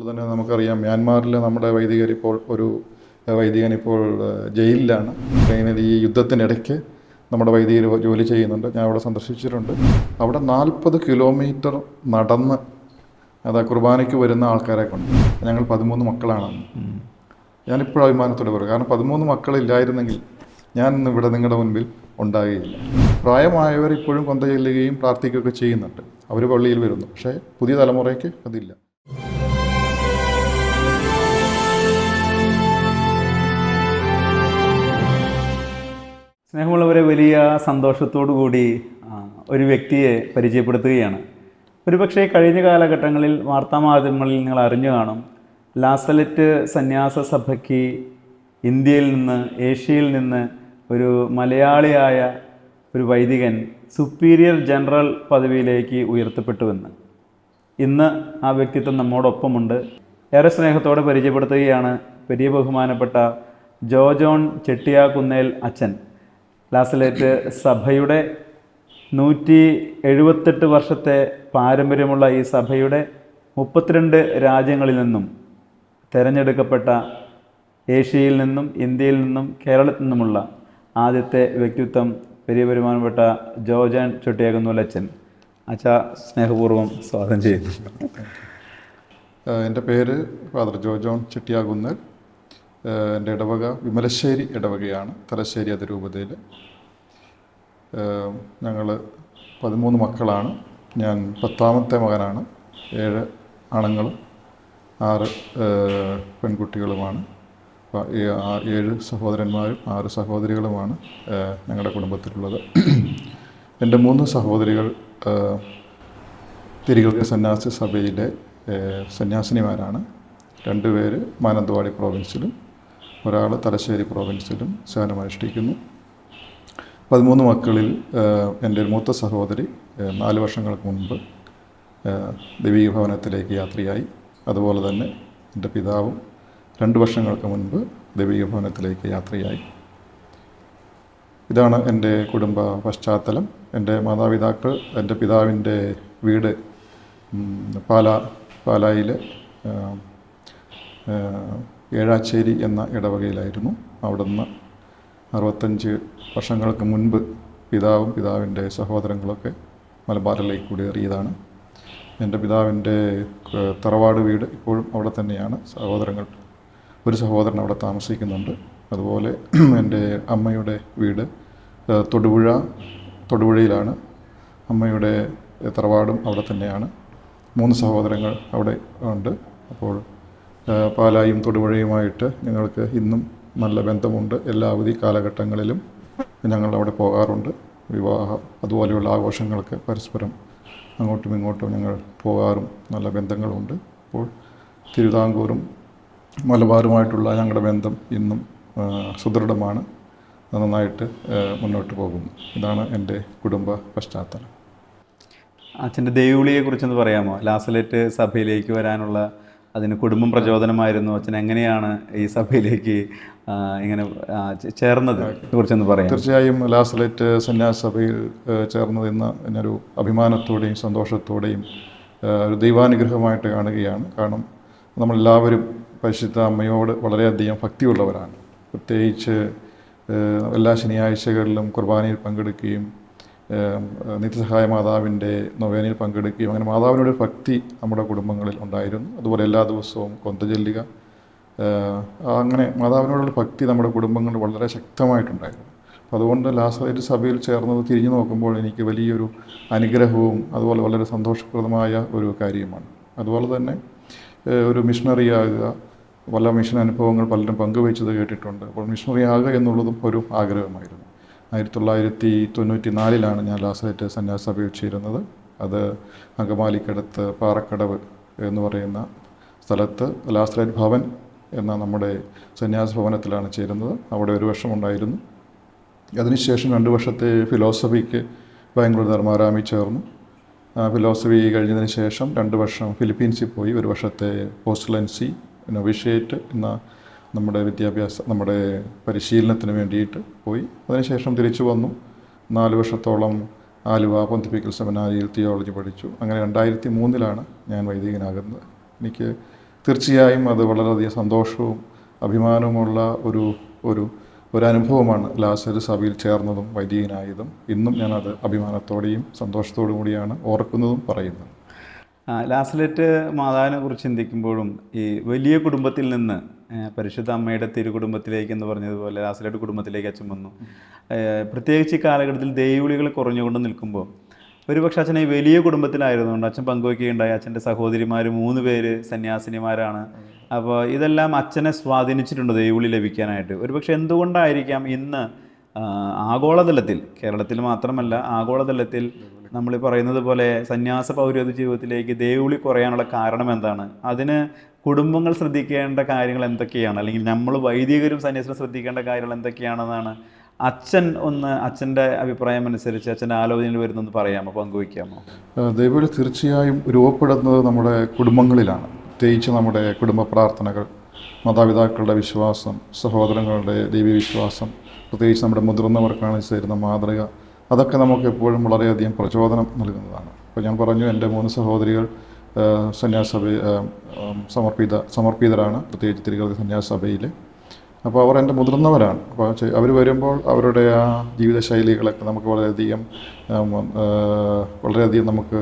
അതുകൊണ്ട് തന്നെ നമുക്കറിയാം മ്യാൻമാറിൽ നമ്മുടെ വൈദികൻ ഇപ്പോൾ ജയിലിലാണ്. ഉക്രൈനിൽ ഈ യുദ്ധത്തിനിടയ്ക്ക് നമ്മുടെ വൈദികർ ജോലി ചെയ്യുന്നുണ്ട്. ഞാൻ അവിടെ സന്ദർശിച്ചിട്ടുണ്ട്. അവിടെ 40 കിലോമീറ്റർ നടന്ന് കുർബാനയ്ക്ക് വരുന്ന ആൾക്കാരെ കൊണ്ട്. ഞങ്ങൾ 13 മക്കളാണ്. ഞാനിപ്പോഴും അഭിമാനത്തോടെ പറയും. കാരണം 13 മക്കളില്ലായിരുന്നെങ്കിൽ ഞാൻ ഇവിടെ നിങ്ങളുടെ മുൻപിൽ ഉണ്ടാകുകയില്ല. പ്രായമായവർ ഇപ്പോഴും കൊന്ത ചെല്ലുകയും പ്രാർത്ഥിക്കുകയൊക്കെ ചെയ്യുന്നുണ്ട്. അവർ പള്ളിയിൽ വരുന്നു. പക്ഷേ പുതിയ തലമുറയ്ക്ക് അതില്ല. സ്നേഹമുള്ളവരെ, വലിയ സന്തോഷത്തോടു കൂടി ഒരു വ്യക്തിയെ പരിചയപ്പെടുത്തുകയാണ്. ഒരുപക്ഷെ കഴിഞ്ഞ കാലഘട്ടങ്ങളിൽ വാർത്താമാധ്യമങ്ങളിൽ നിങ്ങൾ അറിഞ്ഞു കാണും, ലാസലറ്റ് സന്യാസ സഭയ്ക്ക് ഇന്ത്യയിൽ നിന്ന്, ഏഷ്യയിൽ നിന്ന് ഒരു മലയാളിയായ ഒരു വൈദികൻ സുപ്പീരിയർ ജനറൽ പദവിയിലേക്ക് ഉയർത്തപ്പെട്ടുവെന്ന്. ഇന്ന് ആ വ്യക്തിത്വം നമ്മോടൊപ്പമുണ്ട്. ഏറെ സ്നേഹത്തോടെ പരിചയപ്പെടുത്തുകയാണ് വലിയ ബഹുമാനപ്പെട്ട ജോജോൺ ചെട്ടിയാക്കുന്നേൽ അച്ഛൻ. ലാസലറ്റ് സഭയുടെ 178 വർഷത്തെ പാരമ്പര്യമുള്ള ഈ സഭയുടെ 32 രാജ്യങ്ങളിൽ നിന്നും തിരഞ്ഞെടുക്കപ്പെട്ട, ഏഷ്യയിൽ നിന്നും, ഇന്ത്യയിൽ നിന്നും, കേരളത്തിൽ നിന്നുമുള്ള ആദ്യത്തെ വ്യക്തിത്വം വലിയ ബഹുമാനപ്പെട്ട ജോജോൺ ചെട്ടിയാക്കുന്നേൽ അച്ഛൻ. അച്ഛാ, സ്നേഹപൂർവ്വം സ്വാഗതം ചെയ്യുന്നു. എൻ്റെ പേര് ഫാദർ ജോജോൺ ചെട്ടിയാക്കുന്നേൽ. എൻ്റെ ഇടവക വിമലശ്ശേരി ഇടവകയാണ്, തലശ്ശേരി അതിരൂപതയിൽ. ഞങ്ങൾ 13 മക്കളാണ്. ഞാൻ 10ാമത്തെ മകനാണ്. 7 ആണുങ്ങളും 6 പെൺകുട്ടികളുമാണ്. 7 സഹോദരന്മാരും 6 സഹോദരികളുമാണ് ഞങ്ങളുടെ കുടുംബത്തിലുള്ളത്. എൻ്റെ 3 സഹോദരികൾ തിരുകൃത്യ സന്യാസി സഭയിലെ സന്യാസിനിമാരാണ്. 2 പേര് മാനന്തവാടി പ്രോവിൻസിലും ഒരാൾ തലശ്ശേരി പ്രോവിൻസിലും സേവനമനുഷ്ഠിക്കുന്നു. 13 മക്കളിൽ എൻ്റെ മൂത്ത സഹോദരി 4 വർഷങ്ങൾക്ക് മുൻപ് ദൈവിക ഭവനത്തിലേക്ക് യാത്രയായി. അതുപോലെ തന്നെ എൻ്റെ പിതാവും 2 വർഷങ്ങൾക്ക് മുൻപ് ദൈവിക ഭവനത്തിലേക്ക് യാത്രയായി. ഇതാണ് എൻ്റെ കുടുംബ പശ്ചാത്തലം. എൻ്റെ മാതാപിതാക്കൾ, എൻ്റെ പിതാവിൻ്റെ വീട് പാലായിൽ ഏഴാച്ചേരി എന്ന ഇടവകയിലായിരുന്നു. അവിടുന്ന് 65 വർഷങ്ങൾക്ക് മുൻപ് പിതാവും പിതാവിൻ്റെ സഹോദരങ്ങളൊക്കെ മലബാറിലേക്ക് കുടിയേറിയതാണ്. എൻ്റെ പിതാവിൻ്റെ തറവാട് വീട് ഇപ്പോഴും അവിടെ തന്നെയാണ്. ഒരു സഹോദരൻ അവിടെ താമസിക്കുന്നുണ്ട്. അതുപോലെ എൻ്റെ അമ്മയുടെ വീട് തൊടുപുഴയിലാണ്. അമ്മയുടെ തറവാടും അവിടെ തന്നെയാണ്. 3 സഹോദരങ്ങൾ അവിടെ ഉണ്ട്. അപ്പോൾ പാലായും തൊടുപുഴയുമായിട്ട് ഞങ്ങൾക്ക് ഇന്നും നല്ല ബന്ധമുണ്ട്. എല്ലാ അവധി കാലഘട്ടങ്ങളിലും ഞങ്ങൾ അവിടെ പോകാറുണ്ട്. വിവാഹം അതുപോലെയുള്ള ആഘോഷങ്ങൾക്ക് പരസ്പരം അങ്ങോട്ടും ഇങ്ങോട്ടും ഞങ്ങൾ പോകാറും നല്ല ബന്ധങ്ങളുണ്ട്. അപ്പോൾ തിരുവിതാംകൂറും മലബാറുമായിട്ടുള്ള ഞങ്ങളുടെ ബന്ധം ഇന്നും സുദൃഢമാണ്. നന്നായിട്ട് മുന്നോട്ട് പോകുന്നു. ഇതാണ് എൻ്റെ കുടുംബ പശ്ചാത്തലം. അച്ഛൻ്റെ ദൈവവിളിയെക്കുറിച്ചൊന്ന് പറയാമോ? ലാസലറ്റ് സഭയിലേക്ക് വരാനുള്ള അതിന് കുടുംബം പ്രചോദനമായിരുന്നു. അച്ഛൻ എങ്ങനെയാണ് ഈ സഭയിലേക്ക് ഇങ്ങനെ ചേർന്നത് കുറിച്ചൊന്ന് പറയാം. തീർച്ചയായും ലാസലറ്റ് സന്യാസ സഭയിൽ ചേർന്നത് ഇന്ന് എന്നൊരു അഭിമാനത്തോടെയും സന്തോഷത്തോടെയും ഒരു ദൈവാനുഗ്രഹമായിട്ട് കാണുകയാണ്. കാരണം നമ്മളെല്ലാവരും പരിശുദ്ധ അമ്മയോട് വളരെയധികം ഭക്തിയുള്ളവരാണ്. പ്രത്യേകിച്ച് എല്ലാ ശനിയാഴ്ചകളിലും കുർബാനയിൽ പങ്കെടുക്കുകയും നിത്യസഹായ മാതാവിൻ്റെ നൊവേനയിൽ പങ്കെടുക്കുകയും അങ്ങനെ മാതാവിനോട് ഭക്തി നമ്മുടെ കുടുംബങ്ങളിൽ ഉണ്ടായിരുന്നു. അതുപോലെ എല്ലാ ദിവസവും കൊന്ത ചൊല്ലുക, അങ്ങനെ മാതാവിനോടുള്ള ഭക്തി നമ്മുടെ കുടുംബങ്ങളിൽ വളരെ ശക്തമായിട്ടുണ്ടായിരുന്നു. അപ്പോൾ അതുകൊണ്ട് ലാസലറ്റ് സഭയിൽ ചേർന്നത് തിരിഞ്ഞു നോക്കുമ്പോൾ എനിക്ക് വലിയൊരു അനുഗ്രഹവും അതുപോലെ വളരെ സന്തോഷപ്രദമായ ഒരു കാര്യമാണ്. അതുപോലെ തന്നെ ഒരു മിഷണറി ആകുക, പല മിഷൻ അനുഭവങ്ങൾ പലരും പങ്കുവച്ചത് കേട്ടിട്ടുണ്ട്. അപ്പോൾ മിഷണറി ആകുക എന്നുള്ളതും ഒരു ആഗ്രഹമായിരുന്നു. 1994 ഞാൻ ലാസലറ്റ് സന്യാസ സഭയിൽ ചേരുന്നത്. അത് അങ്കമാലിക്കടുത്ത് പാറക്കടവ് എന്ന് പറയുന്ന സ്ഥലത്ത് ലാസലറ്റ് ഭവൻ എന്ന നമ്മുടെ സന്യാസ ഭവനത്തിലാണ് ചേരുന്നത്. അവിടെ 1 വർഷം ഉണ്ടായിരുന്നു. അതിനുശേഷം 2 വർഷത്തെ ഫിലോസഫിക്ക് ബാംഗ്ലൂർ ധർമാരാമിൽ ചേർന്നു. ഫിലോസഫി കഴിഞ്ഞതിന് ശേഷം 2 വർഷം ഫിലിപ്പീൻസിൽ പോയി. 1 വർഷത്തെ പോസ്റ്റലൻസി നൊവിഷ്യേറ്റ് എന്ന നമ്മുടെ പരിശീലനത്തിന് വേണ്ടിയിട്ട് പോയി. അതിനുശേഷം തിരിച്ചു വന്നു. 4 വർഷത്തോളം ആലുവ പൊന്തിഫിക്കൽ സെമിനാരിയിൽ തിയോളജി പഠിച്ചു. അങ്ങനെ 2003 ഞാൻ വൈദികനാകുന്നത്. എനിക്ക് തീർച്ചയായും അത് വളരെയധികം സന്തോഷവും അഭിമാനവുമുള്ള ഒരു ഒരു ഒരു അനുഭവമാണ് ലാസലസ് സഭയിൽ ചേർന്നതും വൈദികനായതും. ഇന്നും ഞാനത് അഭിമാനത്തോടെയും സന്തോഷത്തോടും കൂടിയാണ് ഓർക്കുന്നതും പറയുന്നത്. ലാസലറ്റ് മാതാവിനെ കുറിച്ച് ചിന്തിക്കുമ്പോഴും ഈ വലിയ കുടുംബത്തിൽ നിന്ന് പരിശുദ്ധ അമ്മയുടെ തിരുകുടുംബത്തിലേക്ക് എന്ന് പറഞ്ഞതുപോലെ ലാസലറ്റ് കുടുംബത്തിലേക്ക് അച്ഛൻ വന്നു. പ്രത്യേകിച്ച് ഈ കാലഘട്ടത്തിൽ ദൈവവിളികൾ കുറഞ്ഞുകൊണ്ട് നിൽക്കുമ്പോൾ ഒരുപക്ഷെ അച്ഛൻ ഈ വലിയ കുടുംബത്തിലായിരുന്നുകൊണ്ട് അച്ഛൻ പങ്കുവയ്ക്കുകയുണ്ടായി. അച്ഛൻ്റെ സഹോദരിമാർ 3 പേര് സന്യാസിനിമാരാണ്. അപ്പോൾ ഇതെല്ലാം അച്ഛനെ സ്വാധീനിച്ചിട്ടുണ്ട് ദൈവവിളി ലഭിക്കാനായിട്ട്. ഒരുപക്ഷെ എന്തുകൊണ്ടായിരിക്കാം ഇന്ന് ആഗോളതലത്തിൽ, കേരളത്തിൽ മാത്രമല്ല ആഗോളതലത്തിൽ നമ്മൾ പറയുന്നത് പോലെ സന്യാസ പൗരോഹിത ജീവിതത്തിലേക്ക് ദൈവവിളി കുറയാനുള്ള കാരണം എന്താണ്? അതിന് കുടുംബങ്ങൾ ശ്രദ്ധിക്കേണ്ട കാര്യങ്ങൾ എന്തൊക്കെയാണ്, അല്ലെങ്കിൽ നമ്മൾ വൈദികരും സന്യാസികളും ശ്രദ്ധിക്കേണ്ട കാര്യങ്ങൾ എന്തൊക്കെയാണെന്നാണ് അച്ഛൻ്റെ അഭിപ്രായം അനുസരിച്ച് അച്ഛൻ്റെ ആലോചനയിൽ വരുന്നതെന്ന് പറയാമോ, പങ്കുവയ്ക്കാമോ? ദൈവവിളി തീർച്ചയായും രൂപപ്പെടുന്നത് നമ്മുടെ കുടുംബങ്ങളിലാണ്. പ്രത്യേകിച്ച് നമ്മുടെ കുടുംബ പ്രാർത്ഥനകൾ, മാതാപിതാക്കളുടെ വിശ്വാസം, സഹോദരങ്ങളുടെ ദൈവവിശ്വാസം, പ്രത്യേകിച്ച് നമ്മുടെ മുതിർന്നവർക്കാണ് തരുന്ന മാതൃക, അതൊക്കെ നമുക്ക് എപ്പോഴും വളരെയധികം പ്രചോദനം നൽകുന്നതാണ്. ഇപ്പോൾ ഞാൻ പറഞ്ഞു, എൻ്റെ 3 സഹോദരികൾ സന്യാസ സമർപ്പിതരാണ്, പ്രത്യേകിച്ച് തിരുകൃതി സന്യാസ സഭയിൽ. അപ്പോൾ അവർ എൻ്റെ മുതിർന്നവരാണ്. അപ്പോൾ അവർ വരുമ്പോൾ അവരുടെ ആ ജീവിതശൈലികളൊക്കെ നമുക്ക് വളരെയധികം നമുക്ക്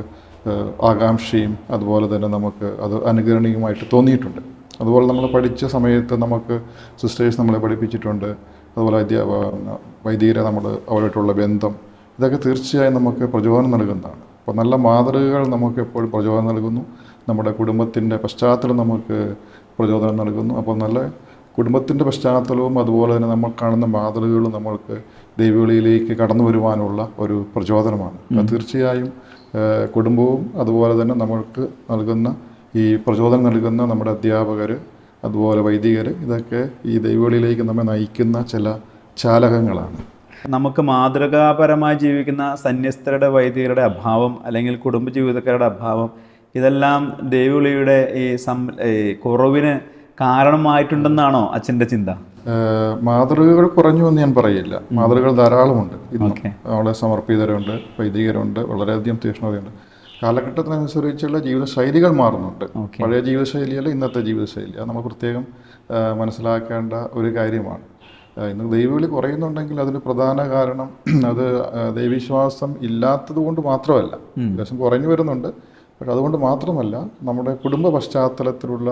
ആകാംക്ഷയും അതുപോലെ തന്നെ നമുക്ക് അത് അനുകരണീയമായിട്ട് തോന്നിയിട്ടുണ്ട്. അതുപോലെ നമ്മൾ പഠിച്ച സമയത്ത് നമുക്ക് സിസ്റ്റേഴ്സ് നമ്മളെ പഠിപ്പിച്ചിട്ടുണ്ട്. അതുപോലെ വൈദികരെ അവരായിട്ടുള്ള ബന്ധം, ഇതൊക്കെ തീർച്ചയായും നമുക്ക് പ്രചോദനം നൽകുന്നതാണ്. അപ്പോൾ നല്ല മാതൃകകൾ നമുക്ക് എപ്പോഴും പ്രചോദനം നൽകുന്നു. നമ്മുടെ കുടുംബത്തിൻ്റെ പശ്ചാത്തലം നമുക്ക് പ്രചോദനം നൽകുന്നു. അപ്പോൾ നല്ല കുടുംബത്തിൻ്റെ പശ്ചാത്തലവും അതുപോലെ തന്നെ നമ്മൾ കാണുന്ന മാതൃകകളും നമ്മൾക്ക് ദൈവവിളിയിലേക്ക് കടന്നു വരുവാനുള്ള ഒരു പ്രചോദനമാണ്. അത് തീർച്ചയായും കുടുംബവും അതുപോലെ തന്നെ നമ്മൾക്ക് നൽകുന്ന ഈ പ്രചോദനം നൽകുന്ന നമ്മുടെ അധ്യാപകർ, അതുപോലെ വൈദികർ, ഇതൊക്കെ ഈ ദൈവവിളിയിലേക്ക് നമ്മെ നയിക്കുന്ന ചില ചാലകങ്ങളാണ്. നമുക്ക് മാതൃകാപരമായി ജീവിക്കുന്ന സന്യസ്തരുടെ വൈദികരുടെ അഭാവം അല്ലെങ്കിൽ കുടുംബജീവിതക്കാരുടെ അഭാവം, ഇതെല്ലാം ദൈവവിളിയുടെ ഈ കുറവിന് കാരണമായിട്ടുണ്ടെന്നാണോ അച്ഛൻ്റെ ചിന്ത? മാതൃകകൾ കുറഞ്ഞു എന്ന് ഞാൻ പറയില്ല. മാതൃകകൾ ധാരാളമുണ്ട്. ഇന്നും അവിടെ സമർപ്പിതരുണ്ട്, വൈദികരുണ്ട്, വളരെയധികം തീക്ഷ്ണതയുണ്ട്. കാലഘട്ടത്തിനനുസരിച്ചുള്ള ജീവിതശൈലികൾ മാറുന്നുണ്ട്. പഴയ ജീവിതശൈലിയല്ല ഇന്നത്തെ ജീവിതശൈലി. അത് നമ്മൾ പ്രത്യേകം മനസ്സിലാക്കേണ്ട ഒരു കാര്യമാണ്. ഇന്ന് ദൈവവിളി കുറയുന്നുണ്ടെങ്കിൽ അതിന് പ്രധാന കാരണം അത് ദൈവവിശ്വാസം ഇല്ലാത്തത് കൊണ്ട് മാത്രമല്ല. വിശ്വാസം കുറഞ്ഞു വരുന്നുണ്ട്, പക്ഷെ അതുകൊണ്ട് മാത്രമല്ല, നമ്മുടെ കുടുംബ പശ്ചാത്തലത്തിലുള്ള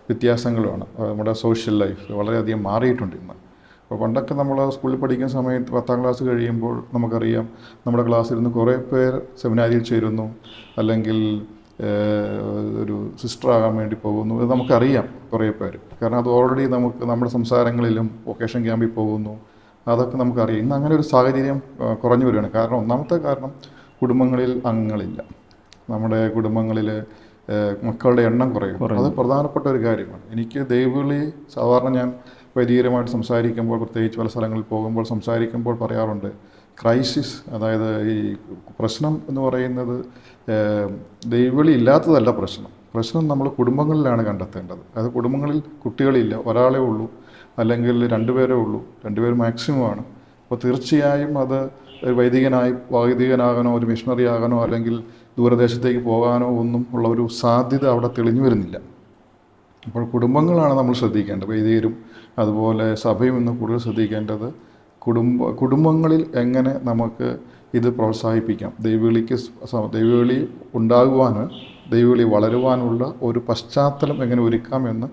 വ്യത്യാസങ്ങളുമാണ്. നമ്മുടെ സോഷ്യൽ ലൈഫ് വളരെയധികം മാറിയിട്ടുണ്ട് ഇന്ന്. അപ്പോൾ പണ്ടൊക്കെ നമ്മൾ സ്കൂളിൽ പഠിക്കുന്ന സമയത്ത് 10ാം ക്ലാസ് കഴിയുമ്പോൾ നമുക്കറിയാം, നമ്മുടെ ക്ലാസ്സിൽ നിന്ന് കുറേ പേർ സെമിനാരിയിൽ ചേരുന്നു, അല്ലെങ്കിൽ ഒരു സിസ്റ്റർ ആകാൻ വേണ്ടി പോകുന്നു. ഇത് നമുക്കറിയാം കുറേ പേര്. കാരണം അത് ഓൾറെഡി നമുക്ക് നമ്മുടെ സംസാരങ്ങളിലും വൊക്കേഷൻ ക്യാമ്പിൽ പോകുന്നു, അതൊക്കെ നമുക്കറിയാം. ഇന്ന് അങ്ങനെ ഒരു സാഹചര്യം കുറഞ്ഞു വരികയാണ്. കാരണം ഒന്നാമത്തെ കാരണം കുടുംബങ്ങളിൽ അംഗങ്ങളില്ല. നമ്മുടെ കുടുംബങ്ങളിൽ മക്കളുടെ എണ്ണം കുറയും. അത് പ്രധാനപ്പെട്ട ഒരു കാര്യമാണ്. എനിക്ക് ദൈവവിളി സാധാരണ ഞാൻ വൈദികരുമായിട്ട് സംസാരിക്കുമ്പോൾ, പ്രത്യേകിച്ച് പല സ്ഥലങ്ങളിൽ പോകുമ്പോൾ സംസാരിക്കുമ്പോൾ പറയാറുണ്ട്, ക്രൈസിസ്, അതായത് ഈ പ്രശ്നം എന്ന് പറയുന്നത് ദൈവവിളി ഇല്ലാത്തതല്ല പ്രശ്നം നമ്മൾ കുടുംബങ്ങളിലാണ് കണ്ടെത്തേണ്ടത്. അത് കുടുംബങ്ങളിൽ കുട്ടികളില്ല, ഒരാളേ ഉള്ളൂ, അല്ലെങ്കിൽ 2 പേരേ ഉള്ളൂ, 2 പേര് മാക്സിമമാണ്. അപ്പോൾ തീർച്ചയായും അത് വൈദികനാകാനോ ഒരു മിഷണറി ആകാനോ അല്ലെങ്കിൽ ദൂരദേശത്തേക്ക് പോകാനോ ഒന്നും ഉള്ള ഒരു സാധ്യത അവിടെ തെളിഞ്ഞു വരുന്നില്ല. അപ്പോൾ കുടുംബങ്ങളാണ് നമ്മൾ ശ്രദ്ധിക്കേണ്ടത്. വൈദികരും അതുപോലെ സഭയും ഇന്ന് കൂടുതൽ ശ്രദ്ധിക്കേണ്ടത് കുടുംബങ്ങളിൽ എങ്ങനെ നമുക്ക് ഇത് പ്രോത്സാഹിപ്പിക്കാം, ദൈവവിളി ഉണ്ടാകുവാന്, ദൈവവിളി വളരുവാനുള്ള ഒരു പശ്ചാത്തലം എങ്ങനെ ഒരുക്കാമെന്ന്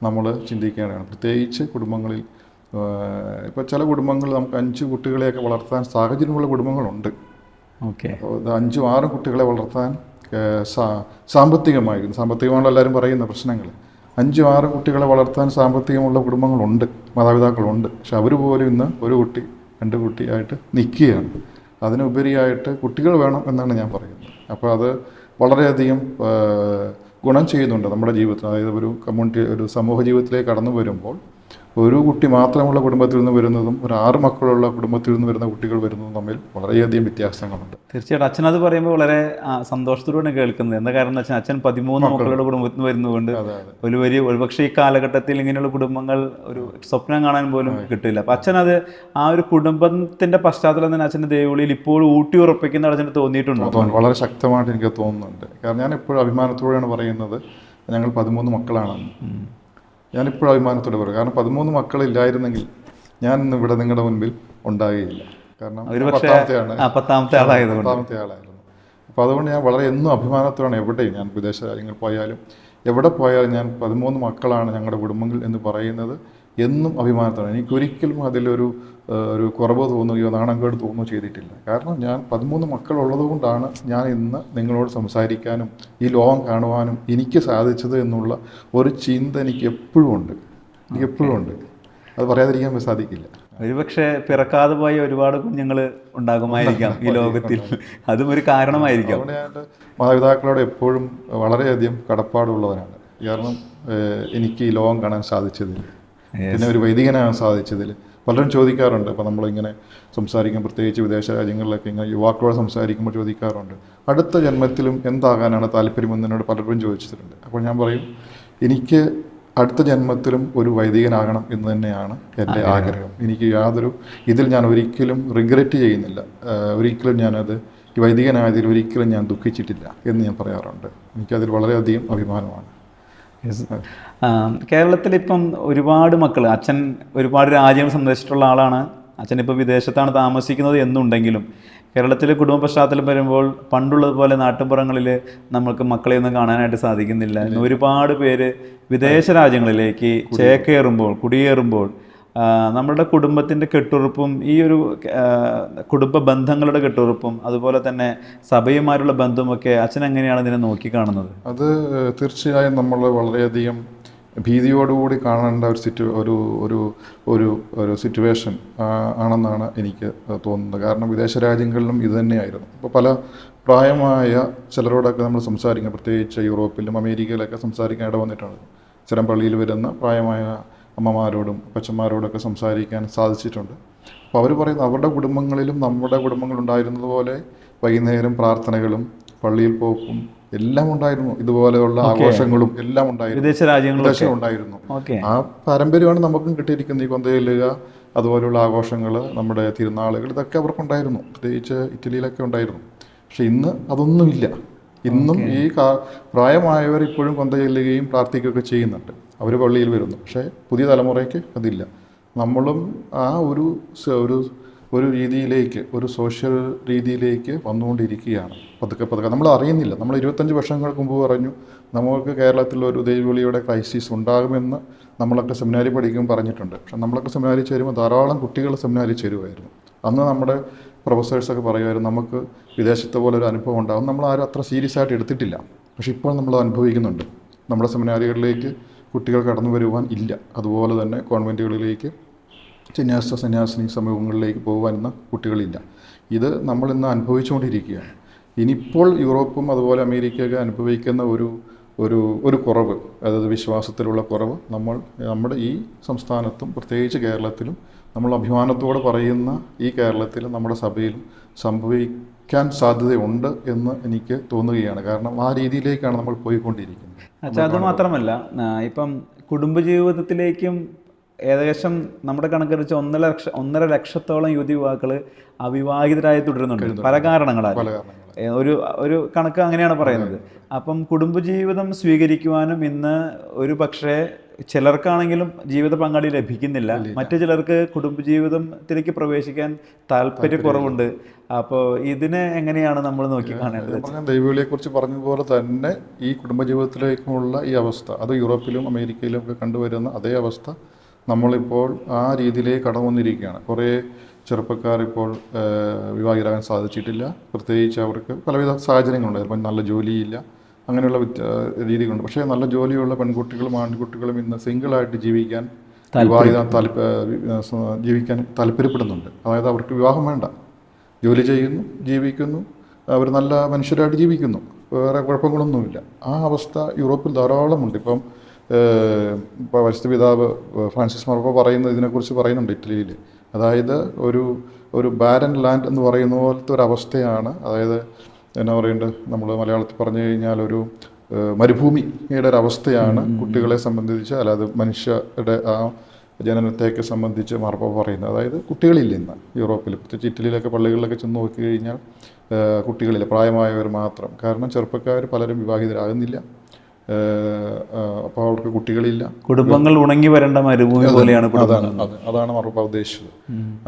നമ്മൾ ചിന്തിക്കേണ്ടതാണ്. പ്രത്യേകിച്ച് കുടുംബങ്ങളിൽ ഇപ്പോൾ ചില കുടുംബങ്ങളിൽ നമുക്ക് 5 കുട്ടികളെയൊക്കെ വളർത്താൻ സാഹചര്യമുള്ള കുടുംബങ്ങളുണ്ട്. 5-6 കുട്ടികളെ വളർത്താൻ സാമ്പത്തികമാണല്ലോ എല്ലാവരും പറയുന്ന പ്രശ്നങ്ങൾ. 5-6 കുട്ടികളെ വളർത്താൻ സാമ്പത്തികമുള്ള കുടുംബങ്ങളുണ്ട്, മാതാപിതാക്കളുണ്ട്. പക്ഷെ അവർ പോലും ഇന്ന് 1 കുട്ടി 2 കുട്ടിയായിട്ട് നിൽക്കുകയാണ്. അതിനുപരിയായിട്ട് കുട്ടികൾ വേണം എന്നാണ് ഞാൻ പറയുന്നത്. അപ്പോൾ അത് വളരെയധികം ഗുണം ചെയ്യുന്നുണ്ട് നമ്മുടെ ജീവിതത്തിൽ. അതായത് ഒരു കമ്മ്യൂണിറ്റി, ഒരു സമൂഹ ജീവിതത്തിലേക്ക് കടന്നു വരുമ്പോൾ 1 കുട്ടി മാത്രമുള്ള കുടുംബത്തിൽ നിന്ന് വരുന്നതും 6 മക്കളുള്ള കുടുംബത്തിൽ നിന്ന് വരുന്ന കുട്ടികൾ വരുന്നതും തമ്മിൽ വളരെയധികം വ്യത്യാസങ്ങളുണ്ട്. തീർച്ചയായിട്ടും അച്ഛനത് പറയുമ്പോൾ വളരെ സന്തോഷത്തോടെയാണ് കേൾക്കുന്നത്. എന്താ കാരണം എന്ന് വെച്ചാൽ അച്ഛൻ 13 മക്കളുടെ കുടുംബത്തിൽ നിന്ന് വരുന്നതുകൊണ്ട് ഒരുപക്ഷെ ഈ കാലഘട്ടത്തിൽ ഇങ്ങനെയുള്ള കുടുംബങ്ങൾ ഒരു സ്വപ്നം കാണാൻ പോലും കിട്ടില്ല. അപ്പം അച്ഛനത് ആ ഒരു കുടുംബത്തിൻ്റെ പശ്ചാത്തലം തന്നെ അച്ഛൻ്റെ ദൈവവിളിയിൽ ഇപ്പോൾ ഊട്ടി ഉറപ്പിക്കുന്ന അച്ഛന് തോന്നിയിട്ടുണ്ടോ? വളരെ ശക്തമായിട്ട് എനിക്ക് തോന്നുന്നുണ്ട്. കാരണം ഞാൻ എപ്പോഴും അഭിമാനത്തോടെയാണ് പറയുന്നത്, ഞങ്ങൾ 13 മക്കളാണെന്ന്. ഞാനിപ്പോഴും അഭിമാനത്തോടെ പറയും. കാരണം 13 മക്കളില്ലായിരുന്നെങ്കിൽ ഞാൻ ഇന്ന് ഇവിടെ നിങ്ങളുടെ മുൻപിൽ ഉണ്ടാകുകയില്ല. കാരണം പത്താമത്തെ ആളായിരുന്നു. അപ്പോൾ അതുകൊണ്ട് ഞാൻ വളരെ എന്നും അഭിമാനത്തോടെ എവിടെയും, ഞാൻ വിദേശ രാജ്യങ്ങളിൽ പോയാലും എവിടെ പോയാലും ഞാൻ 13 മക്കളാണ് ഞങ്ങളുടെ കുടുംബങ്ങൾ എന്ന് പറയുന്നത് എന്നും അഭിമാനത്തോടെ. എനിക്കൊരിക്കലും അതിലൊരു കുറവ് തോന്നുകയോ നാണംകേട് തോന്നുകയോ ചെയ്തിട്ടില്ല. കാരണം ഞാൻ 13 മക്കളുള്ളത് കൊണ്ടാണ് ഞാൻ ഇന്ന് നിങ്ങളോട് സംസാരിക്കാനും ഈ ലോകം കാണുവാനും എനിക്ക് സാധിച്ചത് എന്നുള്ള ഒരു ചിന്ത എനിക്ക് എപ്പോഴും ഉണ്ട്. അത് പറയാതിരിക്കാൻ സാധിക്കില്ല. ഒരുപക്ഷെ പിറക്കാതെ പോയ ഒരുപാട് കുഞ്ഞുങ്ങൾ ഉണ്ടാകുമായിരിക്കാം ഈ ലോകത്തിൽ, അതും ഒരു കാരണമായിരിക്കാം. അതുകൊണ്ട് ഞാൻ എൻ്റെ മാതാപിതാക്കളോട് എപ്പോഴും വളരെയധികം കടപ്പാടുള്ളവരാണ്. കാരണം എനിക്ക് ഈ ലോകം കാണാൻ സാധിച്ചതിൽ, പിന്നെ ഒരു വൈദികനാകാൻ സാധിച്ചതിൽ. പലരും ചോദിക്കാറുണ്ട്, ഇപ്പോൾ നമ്മളിങ്ങനെ സംസാരിക്കും, പ്രത്യേകിച്ച് വിദേശ രാജ്യങ്ങളിലൊക്കെ ഇങ്ങനെ യുവാക്കളോട് സംസാരിക്കുമ്പോൾ ചോദിക്കാറുണ്ട്, അടുത്ത ജന്മത്തിലും എന്താകാനാണ് താല്പര്യമെന്നതിനോട് പലരും ചോദിച്ചിട്ടുണ്ട്. അപ്പോൾ ഞാൻ പറയും, എനിക്ക് അടുത്ത ജന്മത്തിലും ഒരു വൈദികനാകണം എന്ന് തന്നെയാണ് എൻ്റെ ആഗ്രഹം. എനിക്ക് ഇതിൽ ഞാൻ ഒരിക്കലും റിഗ്രറ്റ് ചെയ്യുന്നില്ല. ഒരിക്കലും ഞാനത് ഈ വൈദികനായതിൽ ഒരിക്കലും ഞാൻ ദുഃഖിച്ചിട്ടില്ല എന്ന് ഞാൻ പറയാറുണ്ട്. എനിക്കതിൽ വളരെയധികം അഭിമാനമാണ്. കേരളത്തിലിപ്പം ഒരുപാട് മക്കൾ, അച്ഛൻ ഒരുപാട് രാജ്യങ്ങൾ സന്ദർശിച്ചിട്ടുള്ള ആളാണ്. അച്ഛൻ ഇപ്പോൾ വിദേശത്താണ് താമസിക്കുന്നത് എന്നുണ്ടെങ്കിലും കേരളത്തിൽ കുടുംബ പശ്ചാത്തലം വരുമ്പോൾ പണ്ടുള്ളതുപോലെ നാട്ടിൻപുറങ്ങളിൽ നമുക്ക് മക്കളെയൊന്നും കാണാനായിട്ട് സാധിക്കുന്നില്ല. ഇന്ന് ഒരുപാട് പേര് വിദേശ രാജ്യങ്ങളിലേക്ക് കുടിയേറുമ്പോൾ നമ്മളുടെ കുടുംബത്തിൻ്റെ കെട്ടുറപ്പും ഈ ഒരു കുടുംബ ബന്ധങ്ങളുടെ കെട്ടുറപ്പും അതുപോലെ തന്നെ സഭയുമായുള്ള ബന്ധവുമൊക്കെ അച്ഛൻ എങ്ങനെയാണ് ഇതിനെ നോക്കിക്കാണുന്നത്? അത് തീർച്ചയായും നമ്മൾ വളരെയധികം ഭീതിയോടുകൂടി കാണേണ്ട ഒരു സിറ്റുവേഷൻ ആണെന്നാണ് എനിക്ക് തോന്നുന്നത്. കാരണം വിദേശ രാജ്യങ്ങളിലും ഇത് തന്നെയായിരുന്നു. ഇപ്പോൾ പല പ്രായമായ ചിലരോടൊക്കെ നമ്മൾ സംസാരിക്കും, പ്രത്യേകിച്ച് യൂറോപ്പിലും അമേരിക്കയിലൊക്കെ സംസാരിക്കാൻ ഇട വന്നിട്ടുണ്ട്. സ്ഥിരം പള്ളിയിൽ വരുന്ന പ്രായമായ അമ്മമാരോടും അപ്പച്ചന്മാരോടൊക്കെ സംസാരിക്കാൻ സാധിച്ചിട്ടുണ്ട്. അപ്പോൾ അവർ പറയുന്നത് അവരുടെ കുടുംബങ്ങളിലും നമ്മുടെ കുടുംബങ്ങളുണ്ടായിരുന്നതുപോലെ വൈകുന്നേരം പ്രാർത്ഥനകളും പള്ളിയിൽ പോക്കും എല്ലാം ഉണ്ടായിരുന്നു. ഇതുപോലെയുള്ള ആഘോഷങ്ങളും എല്ലാം ഉണ്ടായിരുന്നു. വിദേശ ഉണ്ടായിരുന്നു. ആ പാരമ്പര്യമാണ് നമുക്കും കിട്ടിയിരിക്കുന്നത്. ഈ കൊന്തയിലുക അതുപോലെയുള്ള ആഘോഷങ്ങൾ, നമ്മുടെ തിരുനാളുകൾ, ഇതൊക്കെ അവർക്കുണ്ടായിരുന്നു. പ്രത്യേകിച്ച് ഇറ്റലിയിലൊക്കെ ഉണ്ടായിരുന്നു. പക്ഷെ ഇന്ന് അതൊന്നുമില്ല. ഇന്നും ഈ പ്രായമായവർ ഇപ്പോഴും കൊന്ത ചെല്ലുകയും പ്രാർത്ഥിക്കുകയൊക്കെ ചെയ്യുന്നുണ്ട്. അവർ പള്ളിയിൽ വരുന്നു. പക്ഷേ പുതിയ തലമുറയ്ക്ക് അതില്ല. നമ്മളും ആ ഒരു രീതിയിലേക്ക്, ഒരു സോഷ്യൽ രീതിയിലേക്ക് വന്നുകൊണ്ടിരിക്കുകയാണ് പതുക്കെ. നമ്മൾ അറിയുന്നില്ല. നമ്മൾ 25 വർഷങ്ങൾക്ക് മുമ്പ് പറഞ്ഞു നമുക്ക് കേരളത്തിലൊരു ദൈവവിളിയുടെ ക്രൈസിസ് ഉണ്ടാകുമെന്ന് നമ്മളൊക്കെ സെമിനാരി പഠിക്കുമ്പോൾ പറഞ്ഞിട്ടുണ്ട്. പക്ഷെ നമ്മളൊക്കെ സെമിനാരി ചേരുമ്പോൾ ധാരാളം കുട്ടികൾ സെമിനാരി ചേരുമായിരുന്നു. അന്ന് നമ്മുടെ പ്രൊഫസേഴ്സൊക്കെ പറയുമായിരുന്നു നമുക്ക് വിദേശത്തെ പോലെ ഒരു അനുഭവം ഉണ്ടാകും. നമ്മളാരും അത്ര സീരിയസ് ആയിട്ട് എടുത്തിട്ടില്ല. പക്ഷെ ഇപ്പോൾ നമ്മൾ അനുഭവിക്കുന്നുണ്ട്. നമ്മുടെ സെമിനാരികളിലേക്ക് കുട്ടികൾ കടന്നു വരുവാൻ ഇല്ല. അതുപോലെ തന്നെ കോൺവെൻറ്റുകളിലേക്ക് സന്യാസിനി സമൂഹങ്ങളിലേക്ക് പോകുവാനുള്ള കുട്ടികളില്ല. ഇത് നമ്മളിന്ന് അനുഭവിച്ചുകൊണ്ടിരിക്കുകയാണ്. ഇനിയിപ്പോൾ യൂറോപ്പും അതുപോലെ അമേരിക്കയൊക്കെ അനുഭവിക്കുന്ന ഒരു കുറവ്, അതായത് വിശ്വാസത്തിലുള്ള കുറവ് നമ്മുടെ ഈ സംസ്ഥാനത്തും പ്രത്യേകിച്ച് കേരളത്തിലും, നമ്മൾ അഭിമാനത്തോടെ പറയുന്ന ഈ കേരളത്തിലും നമ്മുടെ സഭയിലും സംഭവിക്കാൻ സാധ്യതയുണ്ട് എന്ന് എനിക്ക് തോന്നുകയാണ്. കാരണം ആ രീതിയിലേക്കാണ് നമ്മൾ പോയിക്കൊണ്ടിരിക്കുന്നത്. അത് മാത്രമല്ല, ഇപ്പം കുടുംബജീവിതത്തിലേക്കും ഏകദേശം നമ്മുടെ കണക്കനുസരിച്ച് 1.5 ലക്ഷത്തോളം യുവാക്കൾ അവിവാഹിതരായി തുടരുന്നുണ്ട് പല കാരണങ്ങളാൽ. ഒരു കണക്ക് അങ്ങനെയാണ് പറയുന്നത്. അപ്പം കുടുംബജീവിതം സ്വീകരിക്കുവാനും ഇന്ന് ഒരു പക്ഷേ ചിലർക്കാണെങ്കിലും ജീവിത പങ്കാളി ലഭിക്കുന്നില്ല. മറ്റു ചിലർക്ക് കുടുംബജീവിതത്തിലേക്ക് പ്രവേശിക്കാൻ താല്പര്യക്കുറവുണ്ട്. അപ്പോൾ ഇതിനെ എങ്ങനെയാണ് നമ്മൾ നോക്കിക്കാണേണ്ടത്? ദൈവവിളിയെക്കുറിച്ച് പറഞ്ഞതുപോലെ തന്നെ ഈ കുടുംബജീവിതത്തിലേക്കുമുള്ള ഈ അവസ്ഥ, അത് യൂറോപ്പിലും അമേരിക്കയിലും ഒക്കെ കണ്ടുവരുന്ന അതേ അവസ്ഥ നമ്മളിപ്പോൾ ആ രീതിയിലേക്ക് കടന്നു വന്നിരിക്കുകയാണ്. കുറേ ചെറുപ്പക്കാർ ഇപ്പോൾ വിവാഹിതരാകാൻ സാധിച്ചിട്ടില്ല. പ്രത്യേകിച്ച് അവർക്ക് പലവിധ സാഹചര്യങ്ങളുണ്ട്. ചിലപ്പോൾ നല്ല ജോലിയില്ല, അങ്ങനെയുള്ള രീതികളുണ്ട്. പക്ഷേ നല്ല ജോലിയുള്ള പെൺകുട്ടികളും ആൺകുട്ടികളും ഇന്ന് സിംഗിളായിട്ട് ജീവിക്കാൻ താല്പര്യപ്പെടുന്നുണ്ട്. അതായത് അവർക്ക് വിവാഹം വേണ്ട, ജോലി ചെയ്യുന്നു, ജീവിക്കുന്നു, അവർ നല്ല മനുഷ്യരായിട്ട് ജീവിക്കുന്നു, വേറെ കുഴപ്പങ്ങളൊന്നുമില്ല. ആ അവസ്ഥ യൂറോപ്പിൽ ധാരാളമുണ്ട്. ഇപ്പോൾ പരിശുദ്ധ പിതാവ് ഫ്രാൻസിസ് മാർപ്പാപ്പ ഇതിനെക്കുറിച്ച് പറയുന്നുണ്ട് ഇറ്റലിയിൽ. അതായത് ഒരു ബാരൻ ലാൻഡ് എന്ന് പറയുന്ന പോലത്തെ ഒരു അവസ്ഥയാണ്. അതായത് എന്നാ പറയേണ്ടത്, നമ്മൾ മലയാളത്തിൽ പറഞ്ഞു കഴിഞ്ഞാൽ ഒരു മരുഭൂമിയുടെ ഒരവസ്ഥയാണ് കുട്ടികളെ സംബന്ധിച്ച്, അല്ലാതെ മനുഷ്യരുടെ ആ ജനനത്തെയൊക്കെ സംബന്ധിച്ച് മാർപ്പാപ്പ പറയുന്നത്. അതായത് കുട്ടികളില്ല ഇന്ന് യൂറോപ്പിൽ, പ്രത്യേകിച്ച് ഇറ്റലിയിലൊക്കെ പള്ളികളിലൊക്കെ ചെന്ന് നോക്കി കഴിഞ്ഞാൽ കുട്ടികളില്ല, പ്രായമായവർ മാത്രം. കാരണം ചെറുപ്പക്കാർ പലരും വിവാഹിതരാകുന്നില്ല. അപ്പോൾ അവർക്ക് കുട്ടികളില്ല. കുടുംബങ്ങൾ ഉണങ്ങി വരേണ്ട മരുഭൂമി പോലെയാണ് അതാണ് മറുപ ഉദ്ദേശിച്ചത്.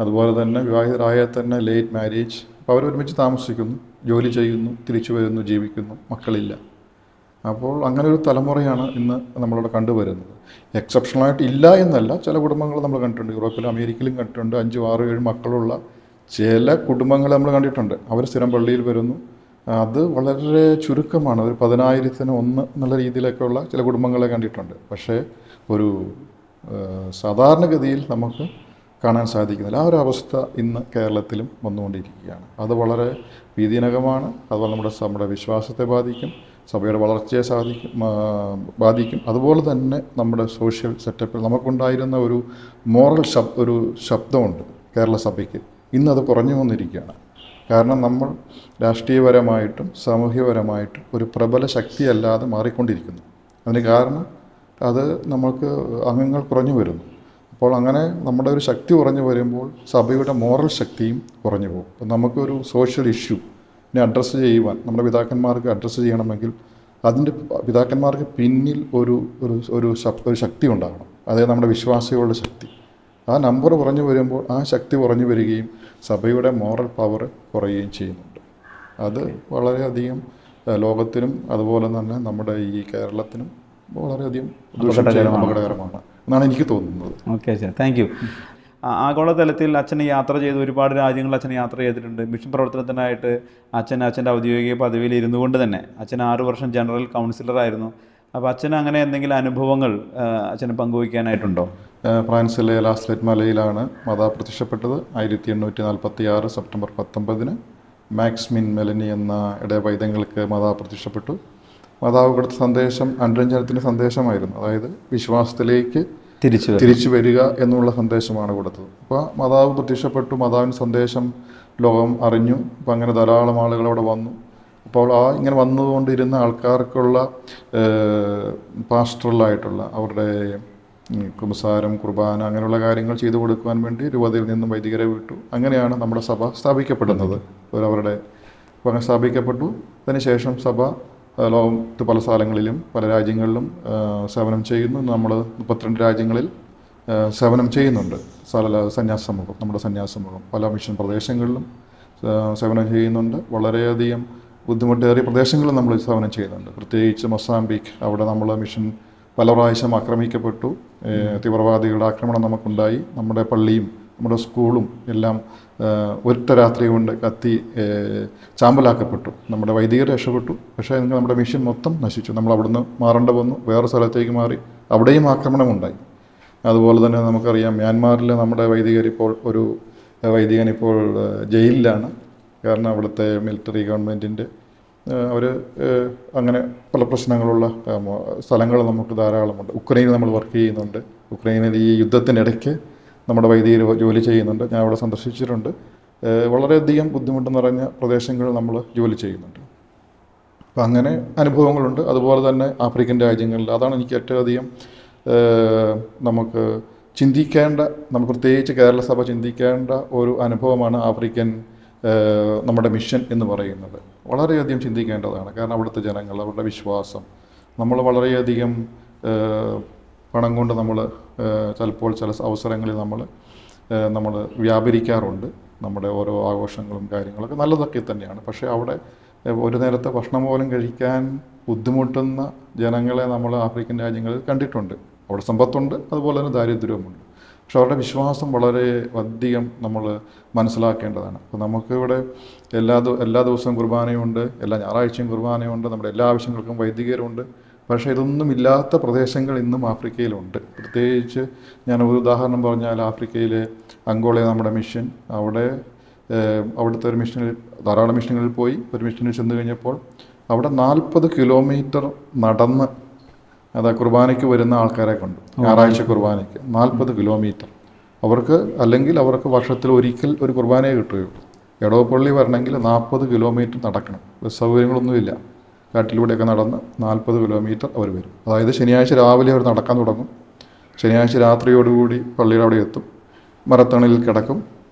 അതുപോലെ തന്നെ വിവാഹിതരായാൽ തന്നെ ലേറ്റ് മാരേജ്. അപ്പോൾ അവർ ഒരുമിച്ച് താമസിക്കുന്നു, ജോലി ചെയ്യുന്നു, തിരിച്ചു വരുന്നു, ജീവിക്കുന്നു, മക്കളില്ല. അപ്പോൾ അങ്ങനെ ഒരു തലമുറയാണ് ഇന്ന് നമ്മളിവിടെ കണ്ടുവരുന്നത്. എക്സെപ്ഷണലായിട്ട് ഇല്ല എന്നല്ല, ചില കുടുംബങ്ങൾ നമ്മൾ കണ്ടിട്ടുണ്ട്. യൂറോപ്പിലും അമേരിക്കയിലും കണ്ടിട്ടുണ്ട്. 5, 6, 7 മക്കളുള്ള ചില കുടുംബങ്ങൾ നമ്മൾ കണ്ടിട്ടുണ്ട്. അവർ സ്ഥിരം പള്ളിയിൽ വരുന്നു. അത് വളരെ ചുരുക്കമാണ്. ഒരു 10,000-ന് 1 എന്നുള്ള രീതിയിലൊക്കെയുള്ള ചില കുടുംബങ്ങളെ കണ്ടിട്ടുണ്ട്. പക്ഷേ ഒരു സാധാരണഗതിയിൽ നമുക്ക് കാണാൻ സാധിക്കുന്നില്ല. ആ ഒരു അവസ്ഥ ഇന്ന് കേരളത്തിലും വന്നുകൊണ്ടിരിക്കുകയാണ്. അത് വളരെ ഭീതിജനകമാണ്. അതുപോലെ നമ്മുടെ വിശ്വാസത്തെ ബാധിക്കും, സഭയുടെ വളർച്ചയെ ബാധിക്കും. അതുപോലെ തന്നെ നമ്മുടെ സോഷ്യൽ സെറ്റപ്പിൽ നമുക്കുണ്ടായിരുന്ന ഒരു മോറൽ ഒരു ശബ്ദമുണ്ട് കേരള സഭയ്ക്ക്. ഇന്നത് കുറഞ്ഞു വന്നിരിക്കുകയാണ്. കാരണം നമ്മൾ രാഷ്ട്രീയപരമായിട്ടും സാമൂഹ്യപരമായിട്ടും ഒരു പ്രബല ശക്തിയല്ലാതെ മാറിക്കൊണ്ടിരിക്കുന്നു. അതിന് കാരണം അത് നമ്മൾക്ക് അംഗങ്ങൾ കുറഞ്ഞു വരുന്നു. അപ്പോൾ അങ്ങനെ നമ്മുടെ ഒരു ശക്തി കുറഞ്ഞു വരുമ്പോൾ സഭയുടെ മോറൽ ശക്തിയും കുറഞ്ഞു പോകും. അപ്പം നമുക്കൊരു സോഷ്യൽ ഇഷ്യൂനെ അഡ്രസ്സ് ചെയ്യുവാൻ നമ്മുടെ പിതാക്കന്മാർക്ക് അഡ്രസ്സ് ചെയ്യണമെങ്കിൽ അതിൻ്റെ പിതാക്കന്മാർക്ക് പിന്നിൽ ഒരു ശക്തി ഉണ്ടാകണം. അതായത് നമ്മുടെ വിശ്വാസികളുടെ ശക്തി. ആ നമ്പർ കുറഞ്ഞു വരുമ്പോൾ ആ ശക്തി കുറഞ്ഞു വരികയും സഭയുടെ മോറൽ പവർ കുറയുകയും ചെയ്യുന്നുണ്ട്. അത് വളരെയധികം ലോകത്തിനും അതുപോലെ തന്നെ നമ്മുടെ ഈ കേരളത്തിനും വളരെയധികം അപകടകരമാണ് എന്നാണ് എനിക്ക് തോന്നുന്നത്. Okay sir, thank you. ആഗോളതലത്തിൽ അച്ഛൻ യാത്ര ചെയ്ത് ഒരുപാട് രാജ്യങ്ങളിൽ അച്ഛൻ യാത്ര ചെയ്തിട്ടുണ്ട്. മിഷൻ പ്രവർത്തനത്തിനായിട്ട് അച്ഛൻ്റെ ഔദ്യോഗിക പദവിയിൽ ഇരുന്നു കൊണ്ട് തന്നെ അച്ഛൻ 6 വർഷം ജനറൽ കൗൺസിലറായിരുന്നു. അപ്പോൾ അച്ഛന് അങ്ങനെ എന്തെങ്കിലും അനുഭവങ്ങൾ അച്ഛന് പങ്കുവയ്ക്കാനായിട്ടുണ്ടോ? ഫ്രാൻസിലെ ലാസ്ലെറ്റ് മലയിലാണ് മാതാവ് പ്രത്യക്ഷപ്പെട്ടത്. 1846 സെപ്റ്റംബർ 19 മാക്സ്മിൻ മെലനി എന്ന ഇടവൈദ്യങ്ങൾക്ക് മാതാവ് പ്രത്യക്ഷപ്പെട്ടു. മാതാവ് കൊടുത്ത സന്ദേശം അനുരഞ്ജനത്തിൻ്റെ സന്ദേശമായിരുന്നു. അതായത് വിശ്വാസത്തിലേക്ക് തിരിച്ചു വരിക എന്നുള്ള സന്ദേശമാണ് കൊടുത്തത്. അപ്പോൾ മാതാവ് പ്രത്യക്ഷപ്പെട്ടു, മാതാവിൻ്റെ സന്ദേശം ലോകം അറിഞ്ഞു. അപ്പോൾ അങ്ങനെ ധാരാളം ആളുകൾ അവിടെ വന്നു. അപ്പോൾ ഇങ്ങനെ വന്നുകൊണ്ടിരുന്ന ആൾക്കാർക്കുള്ള പാസ്റ്ററലായിട്ടുള്ള അവരുടെ കുമ്പസാരം, കുർബാന അങ്ങനെയുള്ള കാര്യങ്ങൾ ചെയ്തു കൊടുക്കുവാൻ വേണ്ടി രൂപതയിൽ നിന്നും വൈദികരെ വിട്ടു. അങ്ങനെയാണ് നമ്മുടെ സഭ സ്ഥാപിക്കപ്പെടുന്നത്. അപ്പോൾ അങ്ങനെ സ്ഥാപിക്കപ്പെട്ടു. അതിനുശേഷം സഭ ലോകത്ത് പല സ്ഥലങ്ങളിലും പല രാജ്യങ്ങളിലും സേവനം ചെയ്യുന്നു. നമ്മൾ 32 രാജ്യങ്ങളിൽ സേവനം ചെയ്യുന്നുണ്ട്. സന്യാസ സമൂഹം, നമ്മുടെ സന്യാസ സമൂഹം പല മിഷൻ പ്രദേശങ്ങളിലും സേവനം ചെയ്യുന്നുണ്ട്. വളരെയധികം ബുദ്ധിമുട്ടേറിയ പ്രദേശങ്ങളിൽ നമ്മൾ സേവനം ചെയ്യുന്നുണ്ട്. പ്രത്യേകിച്ച് മൊസാംബിക്, അവിടെ നമ്മൾ മിഷൻ പല പ്രാവശ്യം ആക്രമിക്കപ്പെട്ടു. തീവ്രവാദികളുടെ ആക്രമണം നമുക്കുണ്ടായി. നമ്മുടെ പള്ളിയും നമ്മുടെ സ്കൂളും എല്ലാം ഒറ്റ രാത്രി കൊണ്ട് കത്തി ചാമ്പലാക്കപ്പെട്ടു. നമ്മുടെ വൈദികർ രക്ഷപ്പെട്ടു. പക്ഷേ നമ്മുടെ മിഷൻ മൊത്തം നശിച്ചു. നമ്മൾ അവിടുന്ന് മാറേണ്ട വന്നു, വേറെ സ്ഥലത്തേക്ക് മാറി. അവിടെയും ആക്രമണമുണ്ടായി. അതുപോലെ തന്നെ നമുക്കറിയാം മ്യാൻമാറിൽ നമ്മുടെ വൈദികർ ഒരു വൈദികൻ ഇപ്പോൾ ജയിലിലാണ്. കാരണം അവിടുത്തെ മിലിറ്ററി ഗവൺമെൻറ്റിൻ്റെ അവർ അങ്ങനെ പല പ്രശ്നങ്ങളുള്ള സ്ഥലങ്ങൾ നമുക്ക് ധാരാളമുണ്ട്. ഉക്രൈനിൽ നമ്മൾ വർക്ക് ചെയ്യുന്നുണ്ട്. ഉക്രൈനിൽ ഈ യുദ്ധത്തിനിടയ്ക്ക് നമ്മുടെ വൈദികർ ജോലി ചെയ്യുന്നുണ്ട്. ഞാൻ അവിടെ സന്ദർശിച്ചിട്ടുണ്ട്. വളരെയധികം ബുദ്ധിമുട്ട് നിറഞ്ഞ പ്രദേശങ്ങളിൽ നമ്മൾ ജോലി ചെയ്യുന്നുണ്ട്. അപ്പം അങ്ങനെ അനുഭവങ്ങളുണ്ട്. അതുപോലെ തന്നെ ആഫ്രിക്കൻ രാജ്യങ്ങളിൽ, അതാണ് എനിക്ക് ഏറ്റവും അധികം നമുക്ക് നമ്മൾ പ്രത്യേകിച്ച് കേരള സഭ ചിന്തിക്കേണ്ട ഒരു അനുഭവമാണ് ആഫ്രിക്കൻ നമ്മുടെ മിഷൻ എന്ന് പറയുന്നത്. വളരെയധികം ചിന്തിക്കേണ്ടതാണ്. കാരണം അവിടുത്തെ ജനങ്ങൾ, അവരുടെ വിശ്വാസം, നമ്മൾ വളരെയധികം പണം കൊണ്ട് നമ്മൾ ചിലപ്പോൾ ചില അവസരങ്ങളിൽ നമ്മൾ വ്യാപരിക്കാറുണ്ട്. നമ്മുടെ ഓരോ ആഘോഷങ്ങളും കാര്യങ്ങളൊക്കെ നല്ലതൊക്കെ തന്നെയാണ്. പക്ഷേ അവിടെ ഒരു നേരത്തെ ഭക്ഷണം പോലും കഴിക്കാൻ ബുദ്ധിമുട്ടുന്ന ജനങ്ങളെ നമ്മൾ ആഫ്രിക്കൻ രാജ്യങ്ങളിൽ കണ്ടിട്ടുണ്ട്. അവിടെ സമ്പത്തുണ്ട്, അതുപോലെ തന്നെ ദാരിദ്ര്യവുമുണ്ട്. പക്ഷെ അവരുടെ വിശ്വാസം വളരെ അധികം നമ്മൾ മനസ്സിലാക്കേണ്ടതാണ്. അപ്പോൾ നമുക്കിവിടെ എല്ലാ ദിവസവും കുർബാനയുണ്ട്, എല്ലാ ഞായറാഴ്ചയും കുർബാനയുണ്ട്, നമ്മുടെ എല്ലാ ആവശ്യങ്ങൾക്കും വൈദികരുണ്ട്. പക്ഷേ ഇതൊന്നും ഇല്ലാത്ത പ്രദേശങ്ങൾ ഇന്നും ആഫ്രിക്കയിലുണ്ട്. പ്രത്യേകിച്ച് ഞാൻ ഒരു ഉദാഹരണം പറഞ്ഞാൽ, ആഫ്രിക്കയിലെ അങ്കോള നമ്മുടെ മിഷൻ, അവിടുത്തെ ഒരു മിഷനിൽ ധാരാളം മിഷനുകളിൽ പോയി. ഒരു മിഷനിൽ ചെന്ന് കഴിഞ്ഞപ്പോൾ അവിടെ 40 കിലോമീറ്റർ നടന്ന് കുർബാനയ്ക്ക് വരുന്ന ആൾക്കാരെ കണ്ടു. ഞായറാഴ്ച കുർബാനയ്ക്ക് 40 കിലോമീറ്റർ. അവർക്ക് വർഷത്തിൽ ഒരിക്കൽ ഒരു കുർബാനയെ കിട്ടുകയുള്ളൂ. എടവപ്പള്ളി വരണമെങ്കിൽ 40 കിലോമീറ്റർ നടക്കണം. ബസ് സൗകര്യങ്ങളൊന്നുമില്ല. കാട്ടിലൂടെയൊക്കെ നടന്ന് 40 കിലോമീറ്റർ അവർ വരും. അതായത് ശനിയാഴ്ച രാവിലെ അവർ നടക്കാൻ തുടങ്ങും. ശനിയാഴ്ച രാത്രിയോടുകൂടി പള്ളിയുടെ അവിടെ എത്തും, മരത്തണലിൽ കിടക്കും.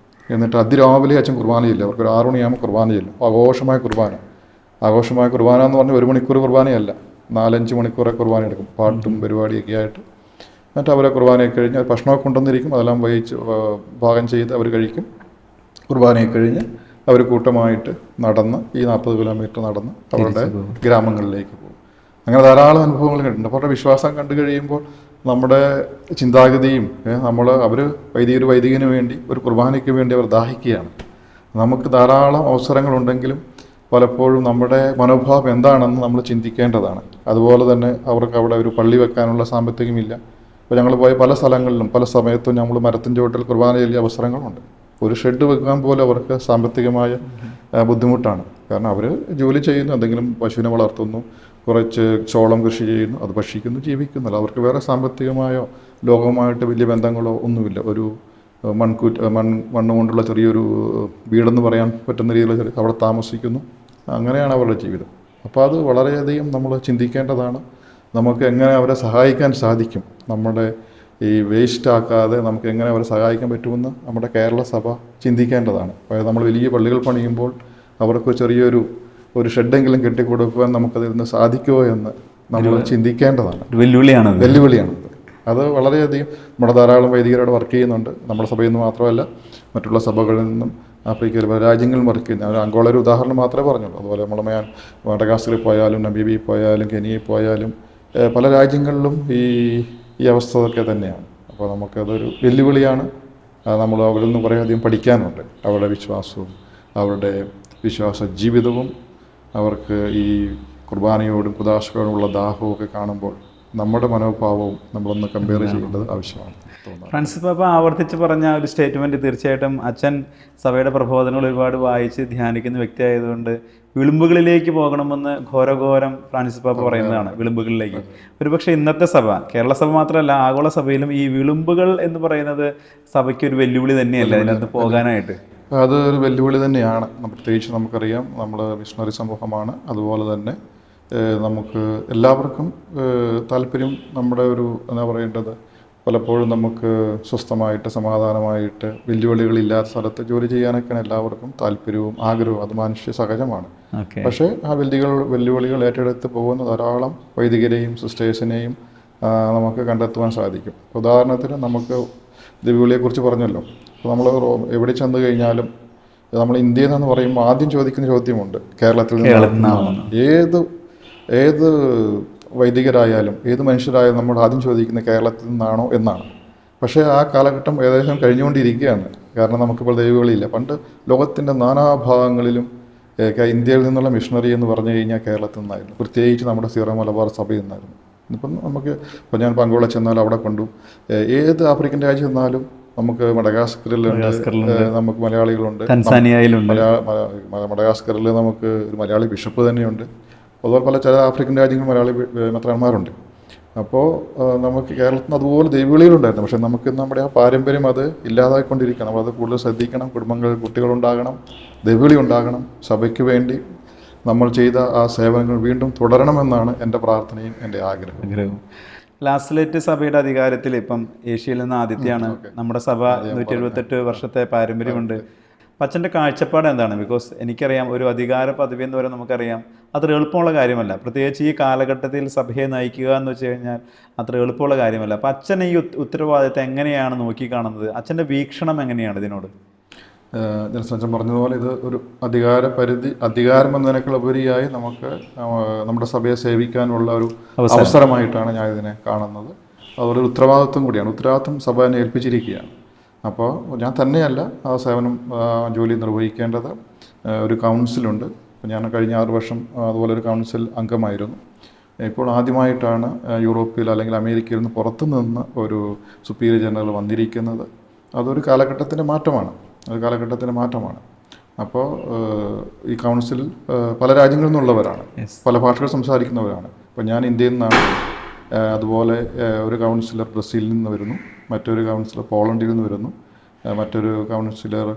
എന്നിട്ട് അതിരാവിലെ അച്ഛൻ കുർബാന ചെല്ലും. അവർക്ക് 6 മണിയാകുമ്പോൾ കുർബാന ചെല്ലും. ആഘോഷമായ കുർബാന എന്ന് പറഞ്ഞാൽ 1 മണിക്കൂർ കുർബാനയല്ല, 4-5 മണിക്കൂറെ കുർബാന എടുക്കും, പാട്ടും പരിപാടിയൊക്കെ ആയിട്ട്. എന്നിട്ട് അവരെ കുർബാനയൊക്കെ കഴിഞ്ഞ് ഭക്ഷണമൊക്കെ കൊണ്ടുവന്നിരിക്കും, അതെല്ലാം വഹിച്ച് പാകം ചെയ്ത് അവർ കഴിക്കും. കുർബാനയൊക്കെ കഴിഞ്ഞ് അവർ കൂട്ടമായിട്ട് നടന്ന് ഈ 40 കിലോമീറ്റർ നടന്ന് അവരുടെ ഗ്രാമങ്ങളിലേക്ക് പോകും. അങ്ങനെ ധാരാളം അനുഭവങ്ങൾ കണ്ടിട്ടുണ്ട്. അപ്പോൾ അവരുടെ വിശ്വാസം കണ്ടു കഴിയുമ്പോൾ നമ്മുടെ ചിന്താഗതിയും അവർ വൈദികന് വേണ്ടി ഒരു കുർബാനയ്ക്ക് വേണ്ടി അവർ ദാഹിക്കുകയാണ്. നമുക്ക് ധാരാളം അവസരങ്ങളുണ്ടെങ്കിലും പലപ്പോഴും നമ്മുടെ മനോഭാവം എന്താണെന്ന് നമ്മൾ ചിന്തിക്കേണ്ടതാണ്. അതുപോലെ തന്നെ അവർക്ക് അവിടെ ഒരു പള്ളി വെക്കാനുള്ള സാമ്പത്തികമില്ല. ഇപ്പോൾ ഞങ്ങൾ പോയ പല സ്ഥലങ്ങളിലും പല സമയത്തും നമ്മൾ മരത്തിൻ്റെ ചോട്ടിൽ കുർബാന ചൊല്ലിയ അവസരങ്ങളുണ്ട്. ഒരു ഷെഡ് വെക്കാൻ പോലെ അവർക്ക് സാമ്പത്തികമായ ബുദ്ധിമുട്ടാണ്. കാരണം അവർ ജോലി ചെയ്യുന്നു, എന്തെങ്കിലും പശുവിനെ വളർത്തുന്നു, കുറച്ച് ചോളം കൃഷി ചെയ്യുന്നു, അത് ഭക്ഷിക്കുന്നു, ജീവിക്കുന്നില്ല. അവർക്ക് വേറെ സാമ്പത്തികമായോ ലോകവുമായിട്ട് വലിയ ബന്ധങ്ങളോ ഒന്നുമില്ല. ഒരു മണ്ണ് കൊണ്ടുള്ള ചെറിയൊരു വീടെന്ന് പറയാൻ പറ്റുന്ന രീതിയിലുള്ള അവിടെ താമസിക്കുന്നു. അങ്ങനെയാണ് അവരുടെ ജീവിതം. അപ്പോൾ അത് വളരെയധികം നമ്മൾ ചിന്തിക്കേണ്ടതാണ്. നമുക്ക് എങ്ങനെ അവരെ സഹായിക്കാൻ സാധിക്കും, നമ്മുടെ ഈ വേസ്റ്റ് ആക്കാതെ നമുക്ക് എങ്ങനെ അവരെ സഹായിക്കാൻ പറ്റുമെന്ന് നമ്മുടെ കേരള സഭ ചിന്തിക്കേണ്ടതാണ്. അതായത് നമ്മൾ വലിയ പള്ളികൾ പണിയുമ്പോൾ അവർക്ക് ചെറിയൊരു ഷെഡെങ്കിലും കെട്ടിക്കൊടുക്കുവാൻ നമുക്കതിൽ നിന്ന് സാധിക്കുമോ എന്ന് നമ്മൾ ചിന്തിക്കേണ്ടതാണ്. വെല്ലുവിളിയാണത്. അത് വളരെയധികം നമ്മുടെ ധാരാളം വൈദികരോട് വർക്ക് ചെയ്യുന്നുണ്ട്. നമ്മുടെ സഭയിൽ നിന്ന് മാത്രമല്ല, മറ്റുള്ള സഭകളിൽ നിന്നും ആഫ്രിക്കയിൽ പല രാജ്യങ്ങളിൽ വർക്ക് ചെയ്യുന്ന അങ്കോള ഒരു ഉദാഹരണം മാത്രമേ പറഞ്ഞുള്ളൂ. അതുപോലെ നമ്മൾ മഡഗാസ്കറിൽ പോയാലും നമീബിയയിൽ പോയാലും കെനിയയിൽ പോയാലും പല രാജ്യങ്ങളിലും ഈ അവസ്ഥ ഒക്കെ തന്നെയാണ്. അപ്പോൾ നമുക്കതൊരു വെല്ലുവിളിയാണ്. നമ്മൾ അവരിൽ നിന്ന് കുറേയധികം പഠിക്കാനുണ്ട്. അവരുടെ വിശ്വാസവും അവരുടെ വിശ്വാസ ജീവിതവും അവർക്ക് ഈ കുർബാനയോടും കുദാശയോടുമുള്ള ദാഹവും ഒക്കെ കാണുമ്പോൾ നമ്മുടെ മനോഭാവവും നമ്മളൊന്ന് കമ്പയർ ചെയ്യേണ്ടത് ആവശ്യമാണ്. ഫ്രാൻസിസ് പാപ്പ ആവർത്തിച്ച് പറഞ്ഞ ഒരു സ്റ്റേറ്റ്മെൻറ്റ് തീർച്ചയായിട്ടും അച്ഛൻ സഭയുടെ പ്രബോധനങ്ങൾ ഒരുപാട് വായിച്ച് ധ്യാനിക്കുന്ന വ്യക്തിയായതുകൊണ്ട് വിളിമ്പുകളിലേക്ക് പോകണമെന്ന് ഘോരഘോരം ഫ്രാൻസിസ് പാപ്പ പറയുന്നതാണ്. വിളിമ്പുകളിലേക്ക് ഒരുപക്ഷെ ഇന്നത്തെ സഭ, കേരള സഭ മാത്രമല്ല ആഗോള സഭയിലും ഈ വിളിമ്പുകൾ എന്ന് പറയുന്നത് സഭയ്ക്ക് ഒരു വെല്ലുവിളി തന്നെയല്ല ഇതിനകത്ത് പോകാനായിട്ട്. അത് ഒരു വെല്ലുവിളി തന്നെയാണ്. പ്രത്യേകിച്ച് നമുക്കറിയാം നമ്മൾ മിഷണറി സമൂഹമാണ്. അതുപോലെ തന്നെ നമുക്ക് എല്ലാവർക്കും താല്പര്യം നമ്മുടെ ഒരു എന്താ പറയേണ്ടത്, പലപ്പോഴും നമുക്ക് സ്വസ്ഥമായിട്ട് സമാധാനമായിട്ട് വെല്ലുവിളികളില്ലാത്ത സ്ഥലത്ത് ജോലി ചെയ്യാനൊക്കെയാണ് എല്ലാവർക്കും താല്പര്യവും ആഗ്രഹവും. അത് മനുഷ്യ സഹജമാണ്. പക്ഷേ ആ വെല്ലുവിളികൾ ഏറ്റെടുത്ത് പോകുന്ന ധാരാളം വൈദികരെയും സിസ്റ്റേഴ്സിനെയും നമുക്ക് കണ്ടെത്തുവാൻ സാധിക്കും. ഉദാഹരണത്തിന് നമുക്ക് വെല്ലുവിളിയെക്കുറിച്ച് പറഞ്ഞല്ലോ. അപ്പോൾ നമ്മൾ എവിടെ ചെന്ന് കഴിഞ്ഞാലും നമ്മൾ ഇന്ത്യയിൽ നിന്ന് പറയുമ്പോൾ ആദ്യം ചോദിക്കുന്ന ചോദ്യമുണ്ട്, കേരളത്തിൽ നിന്ന് ഏത് വൈദികരായാലും ഏത് മനുഷ്യരായാലും നമ്മൾ ആദ്യം ചോദിക്കുന്നത് കേരളത്തിൽ നിന്നാണോ എന്നാണ്. പക്ഷേ ആ കാലഘട്ടം ഏകദേശം കഴിഞ്ഞുകൊണ്ടിരിക്കുകയാണ്. കാരണം നമുക്കിപ്പോൾ ദൈവവിളിയില്ല. പണ്ട് ലോകത്തിൻ്റെ നാനാഭാഗങ്ങളിലും ഇന്ത്യയിൽ നിന്നുള്ള മിഷണറി എന്ന് പറഞ്ഞു കഴിഞ്ഞാൽ കേരളത്തിൽ നിന്നായിരുന്നു. പ്രത്യേകിച്ച് നമ്മുടെ സീറോ മലബാർ സഭയിൽ നിന്നായിരുന്നു. ഇപ്പോൾ ഞാൻ അങ്കോള ചെന്നാലും അവിടെ കണ്ടു. ഏത് ആഫ്രിക്കൻ രാജ്യം ചെന്നാലും നമുക്ക് മഡഗാസ്കറിലുണ്ട്, നമുക്ക് മലയാളികളുണ്ട്. മഡഗാസ്കറിൽ നമുക്ക് ഒരു മലയാളി ബിഷപ്പ് തന്നെയുണ്ട്. അതുപോലെ ചില ആഫ്രിക്കൻ രാജ്യങ്ങളിൽ മലയാളി മെത്രാന്മാരുണ്ട്. അപ്പോൾ നമുക്ക് കേരളത്തിൽ നിന്ന് അതുപോലെ ദൈവവിളികളുണ്ടായിരുന്നു. പക്ഷേ നമുക്ക് നമ്മുടെ ആ പാരമ്പര്യം അത് ഇല്ലാതായിക്കൊണ്ടിരിക്കണം. നമ്മളത് കൂടുതൽ ശ്രദ്ധിക്കണം. കുട്ടികളുണ്ടാകണം, ദൈവവിളി ഉണ്ടാകണം. സഭയ്ക്ക് വേണ്ടി നമ്മൾ ചെയ്ത ആ സേവനങ്ങൾ വീണ്ടും തുടരണമെന്നാണ് എൻ്റെ പ്രാർത്ഥനയും എൻ്റെ ആഗ്രഹവും. ലാസ്ലേറ്റ് സഭയുടെ അധികാരത്തിൽ ഇപ്പം ഏഷ്യയിൽ നിന്ന് ആദ്യത്തെയാണ്. നമ്മുടെ സഭ 178 വർഷത്തെ പാരമ്പര്യമുണ്ട്. അച്ഛൻ്റെ കാഴ്ചപ്പാട് എന്താണ്? ബിക്കോസ് എനിക്കറിയാം ഒരു അധികാര പദവി എന്ന് പറയുന്നത് നമുക്കറിയാം അത്ര എളുപ്പമുള്ള കാര്യമല്ല. പ്രത്യേകിച്ച് ഈ കാലഘട്ടത്തിൽ സഭയെ നയിക്കുക എന്ന് വെച്ച് കഴിഞ്ഞാൽ അത്ര എളുപ്പമുള്ള കാര്യമല്ല. അപ്പം അച്ഛൻ ഈ ഉത്തരവാദിത്തം എങ്ങനെയാണ് നോക്കിക്കാണുന്നത്? അച്ഛൻ്റെ വീക്ഷണം എങ്ങനെയാണ് ഇതിനോട്? ജനസഞ്ചം പറഞ്ഞതുപോലെ ഇത് ഒരു അധികാരം എന്നതിനേക്കാൾ ഉപരിയായി നമുക്ക് നമ്മുടെ സഭയെ സേവിക്കാനുള്ള ഒരു അവസരമായിട്ടാണ് ഞാൻ ഇതിനെ കാണുന്നത്. അതുപോലെ ഒരു ഉത്തരവാദിത്വം കൂടിയാണ്. ഉത്തരവാദിത്വം സഭ എന്നെ ഏൽപ്പിച്ചിരിക്കുകയാണ്. അപ്പോൾ ഞാൻ തന്നെയല്ല ആ സേവനം ജോലി നിർവഹിക്കേണ്ടത്. ഒരു കൗൺസിലുണ്ട്. അപ്പോൾ ഞാൻ കഴിഞ്ഞ 6 വർഷം അതുപോലെ ഒരു കൗൺസിൽ അംഗമായിരുന്നു. ഇപ്പോൾ ആദ്യമായിട്ടാണ് യൂറോപ്പിൽ അല്ലെങ്കിൽ അമേരിക്കയിൽ നിന്ന് പുറത്തു നിന്ന് ഒരു സുപ്പീരിയർ ജനറൽ വന്നിരിക്കുന്നത്. അതൊരു കാലഘട്ടത്തിൻ്റെ മാറ്റമാണ്. അപ്പോൾ ഈ കൗൺസിൽ പല രാജ്യങ്ങളിൽ നിന്നുള്ളവരാണ്, പല ഭാഷകൾ സംസാരിക്കുന്നവരാണ്. അപ്പോൾ ഞാൻ ഇന്ത്യയിൽ നിന്നാണ്. അതുപോലെ ഒരു കൗൺസിലർ ബ്രസീലിൽ നിന്ന് വരുന്നു, മറ്റൊരു കൗൺസിലർ പോളണ്ടിൽ നിന്ന് വരുന്നു, മറ്റൊരു കൗൺസിലർ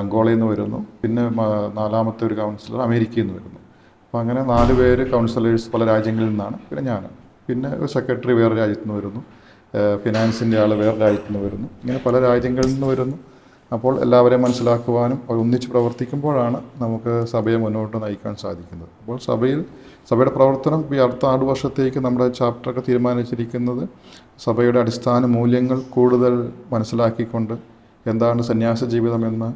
അങ്കോളയിൽ നിന്ന് വരുന്നു, പിന്നെ 4ാമത്തെ ഒരു കൗൺസിലർ അമേരിക്കയിൽ നിന്ന് വരുന്നു. അപ്പോൾ അങ്ങനെ 4 പേര് കൗൺസിലേഴ്സ് പല രാജ്യങ്ങളിൽ നിന്നാണ്. പിന്നെ ഒരു സെക്രട്ടറി വേറെ രാജ്യത്തു നിന്ന് വരുന്നു, ഫിനാൻസിൻ്റെ ആൾ വേറെ രാജ്യത്തു നിന്ന് വരുന്നു. ഇങ്ങനെ പല രാജ്യങ്ങളിൽ നിന്ന് വരുന്നു. അപ്പോൾ എല്ലാവരെയും മനസ്സിലാക്കുവാനും അവർ ഒന്നിച്ച് പ്രവർത്തിക്കുമ്പോഴാണ് നമുക്ക് സഭയെ മുന്നോട്ട് നയിക്കാൻ സാധിക്കുന്നത്. അപ്പോൾ സഭയുടെ പ്രവർത്തനം ഈ അടുത്ത 6 വർഷത്തേക്ക് നമ്മുടെ ചാപ്റ്ററൊക്കെ തീരുമാനിച്ചിരിക്കുന്നത് സഭയുടെ അടിസ്ഥാന മൂല്യങ്ങൾ കൂടുതൽ മനസ്സിലാക്കിക്കൊണ്ട് എന്താണ് സന്യാസ ജീവിതമെന്ന്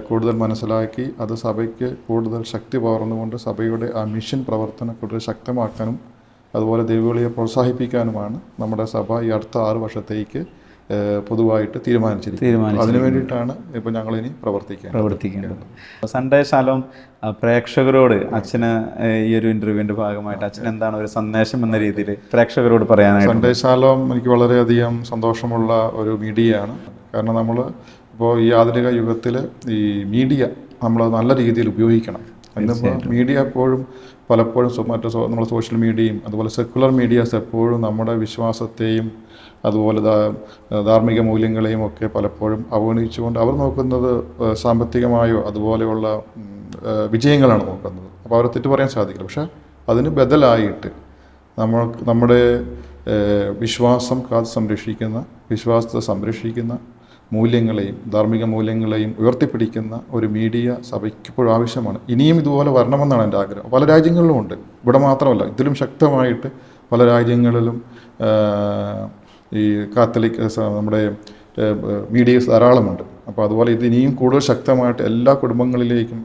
കൂടുതൽ മനസ്സിലാക്കി അത് സഭയ്ക്ക് കൂടുതൽ ശക്തി പകർന്നുകൊണ്ട് സഭയുടെ ആ മിഷൻ പ്രവർത്തനം കൂടുതൽ ശക്തമാക്കാനും അതുപോലെ ദൈവവിളിയെ പ്രോത്സാഹിപ്പിക്കാനുമാണ് നമ്മുടെ സഭ ഈ അടുത്ത 6 വർഷത്തേക്ക് പൊതുവായിട്ട് തീരുമാനിച്ചിരിക്കുന്നത്. അതിനു വേണ്ടിയിട്ടാണ് ഇപ്പോൾ ഞങ്ങളിനി പ്രവർത്തിക്കേണ്ടത്. സൺഡേ ശാലോം പ്രേക്ഷകരോട് അച്ഛന് ഈ ഒരു ഇൻ്റർവ്യൂവിൻ്റെ ഭാഗമായിട്ട് അച്ഛൻ എന്താണ് ഒരു സന്ദേശം എന്ന രീതിയിൽ പ്രേക്ഷകരോട് പറയാനായിട്ട്? സൺഡേ ശാലോം എനിക്ക് വളരെയധികം സന്തോഷമുള്ള ഒരു മീഡിയയാണ്. കാരണം നമ്മൾ ഇപ്പോൾ ഈ ആധുനിക യുഗത്തിൽ ഈ മീഡിയ നമ്മൾ നല്ല രീതിയിൽ ഉപയോഗിക്കണം. എന്നിപ്പോൾ മീഡിയ പലപ്പോഴും നമ്മുടെ സോഷ്യൽ മീഡിയയും അതുപോലെ സെക്കുലർ മീഡിയാസ് എപ്പോഴും നമ്മുടെ വിശ്വാസത്തെയും അതുപോലെ ധാർമ്മിക മൂല്യങ്ങളെയും ഒക്കെ പലപ്പോഴും അവഗണിച്ചുകൊണ്ട് അവർ നോക്കുന്നത് സാമ്പത്തികമായോ അതുപോലെയുള്ള വിജയങ്ങളാണ് നോക്കുന്നത്. അപ്പോൾ അവരെ തെറ്റു പറയാൻ സാധിക്കില്ല. പക്ഷേ അതിന് ബദലായിട്ട് നമ്മുടെ വിശ്വാസം വിശ്വാസത്തെ സംരക്ഷിക്കുന്ന മൂല്യങ്ങളെയും ധാർമ്മിക മൂല്യങ്ങളെയും ഉയർത്തിപ്പിടിക്കുന്ന ഒരു മീഡിയ സഭയ്ക്ക് ഇപ്പോഴും ആവശ്യമാണ്. ഇനിയും ഇതുപോലെ വരണമെന്നാണ് എൻ്റെ ആഗ്രഹം. പല രാജ്യങ്ങളിലും ഉണ്ട്, ഇവിടെ മാത്രമല്ല, ഇതിലും ശക്തമായിട്ട് പല രാജ്യങ്ങളിലും ഈ കാത്തലിക് നമ്മുടെ മീഡിയസ് ധാരാളമുണ്ട്. അപ്പോൾ അതുപോലെ ഇത് ഇനിയും കൂടുതൽ ശക്തമായിട്ട് എല്ലാ കുടുംബങ്ങളിലേക്കും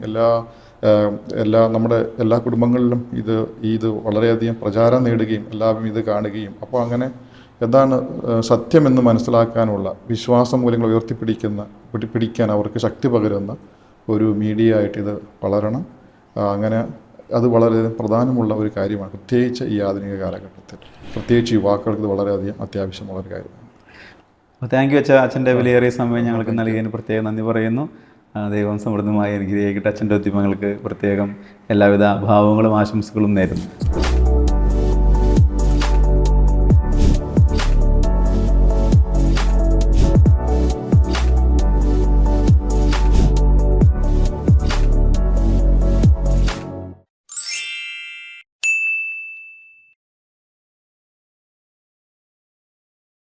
നമ്മുടെ എല്ലാ കുടുംബങ്ങളിലും ഇത് വളരെയധികം പ്രചാരം നേടുകയും എല്ലാവരും ഇത് കാണുകയും അപ്പോൾ അങ്ങനെ എന്താണ് സത്യമെന്ന് മനസ്സിലാക്കാനുള്ള വിശ്വാസ മൂല്യങ്ങൾ പിടിക്കാൻ അവർക്ക് ശക്തി പകരുന്ന ഒരു മീഡിയ ആയിട്ട് ഇത് വളരണം. അങ്ങനെ അത് വളരെ പ്രധാനമുള്ള ഒരു കാര്യമാണ്, പ്രത്യേകിച്ച് ഈ ആധുനിക കാലഘട്ടത്തിൽ, പ്രത്യേകിച്ച് യുവാക്കൾക്ക് ഇത് വളരെയധികം അത്യാവശ്യമുള്ള ഒരു കാര്യമാണ്. അപ്പോൾ താങ്ക് യു അച്ഛൻ്റെ വിലയേറിയ സമയം ഞങ്ങൾക്ക് നൽകിയതിന് പ്രത്യേകം നന്ദി പറയുന്നു. ദൈവം സമൃദ്ധമായി അനുഗ്രഹിക്കട്ടെ. അച്ഛൻ്റെ ഉദ്യമങ്ങൾക്ക് പ്രത്യേകം എല്ലാവിധ ഭാവങ്ങളും ആശംസകളും നേരുന്നു.